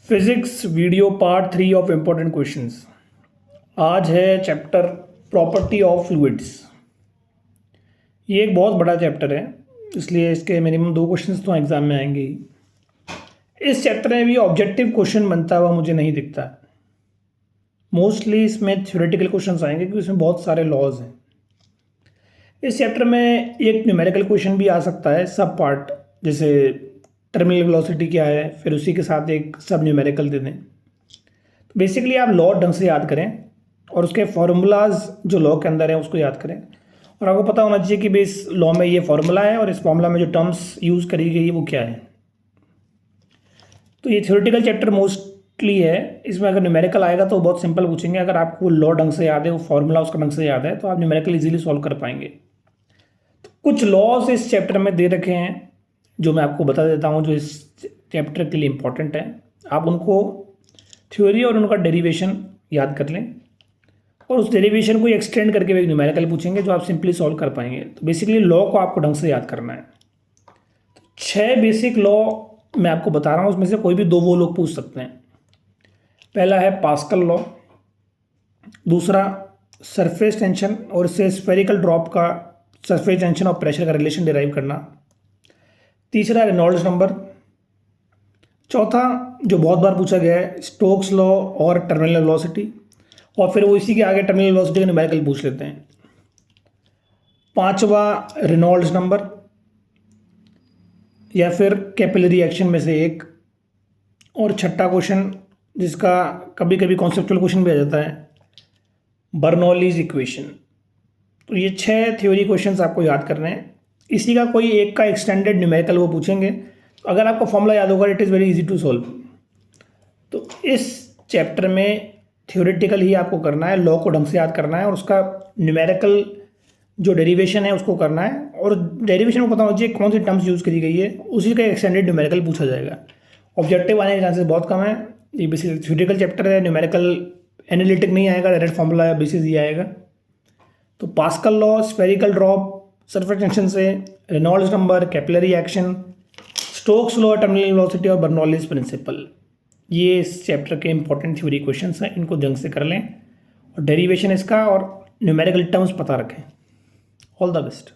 Physics video part 3 of important questions. आज है chapter property of fluids. ये एक बहुत बड़ा चैप्टर है, इसलिए इसके मिनिमम 2 क्वेश्चंस तो एग्जाम में आएंगे ही। इस चैप्टर में भी ऑब्जेक्टिव क्वेश्चन बनता हुआ मुझे नहीं दिखता। मोस्टली इसमें थ्योरेटिकल क्वेश्चंस आएंगे क्योंकि इसमें बहुत सारे लॉज हैं। इस चैप्टर में एक न्यूमेरिकल क्वेश्चन भी आ सकता है, सब पार्ट, जैसे टर्मिनल वेलोसिटी क्या है, फिर उसी के साथ एक सब न्यूमेरिकल दे दें। तो बेसिकली आप लॉ ढंग से याद करें और उसके फार्मूलाज जो लॉ के अंदर है उसको याद करें, और आपको पता होना चाहिए कि भाई इस लॉ में ये फार्मूला है और इस फार्मूला में जो टर्म्स यूज़ करी गई है वो क्या है। तो ये थ्योरेटिकल चैप्टर मोस्टली है। इसमें अगर न्यूमेरिकल आएगा तो बहुत सिंपल पूछेंगे। अगर आपको लॉ ढंग से याद है, वो फार्मूला उसका ढंग से याद है, तो आप न्यूमेरिकल इजीली सॉल्व कर पाएंगे। तो कुछ लॉज इस चैप्टर में दे रखे हैं जो मैं आपको बता देता हूँ, जो इस चैप्टर के लिए इम्पोर्टेंट है। आप उनको थ्योरी और उनका डेरिवेशन याद कर लें, और उस डेरिवेशन को एक्सटेंड करके एक न्यूमेरिकल पूछेंगे जो आप सिंपली सॉल्व कर पाएंगे। तो बेसिकली लॉ को आपको ढंग से याद करना है। तो 6 बेसिक लॉ मैं आपको बता रहा हूँ, उसमें से कोई भी 2 वो लोग पूछ सकते हैं। पहला है पास्कल लॉ, दूसरा सरफेस टेंशन और इससे स्फेरिकल ड्रॉप का सरफेस टेंशन और प्रेशर का रिलेशन डिराइव करना, तीसरा रेनॉल्ड्स नंबर, चौथा जो बहुत बार पूछा गया है स्टोक्स लॉ और टर्मिनल वेलोसिटी, और फिर वो इसी के आगे टर्मिनल वेलोसिटी का न्यूमेरिकल पूछ लेते हैं, पांचवा रेनॉल्ड्स नंबर या फिर कैपिलरी एक्शन में से एक, और छठा क्वेश्चन जिसका कभी कभी कॉन्सेप्चुअल क्वेश्चन भी आ जाता है, बर्नौलीज इक्वेशन। तो ये 6 थ्योरी क्वेश्चंस आपको याद करने हैं। इसी का कोई एक का एक्सटेंडेड न्यूमेरिकल वो पूछेंगे। तो अगर आपको फॉर्मूला याद होगा, it is very easy to solve. तो इस चैप्टर में थ्योरेटिकल ही आपको करना है, लॉ को ढंग से याद करना है, और उसका न्यूमेरिकल जो डेरिवेशन है उसको करना है, और डेरिवेशन को पता होना चाहिए कौन सी टर्म्स यूज़ करी गई है, उसी का एक्सटेंडेड न्यूमेरिकल पूछा जाएगा। ऑब्जेक्टिव आने के चांसेस बहुत कम है। ये बेसिकली थ्योरेटिकल चैप्टर है, न्यूमेरिकल एनालिटिक नहीं आएगा, डायरेक्ट फॉर्मूला बेसिस ही आएगा। तो Pascal law, spherical drop, surface tension से, Reynolds number, capillary action, Stokes law, terminal velocity और बर्नौलीज प्रिंसिपल, ये इस चैप्टर के इंपॉर्टेंट थ्योरी क्वेश्चंस हैं। इनको ढंग से कर लें और डेरिवेशन इसका और न्यूमेरिकल टर्म्स पता रखें। All the best.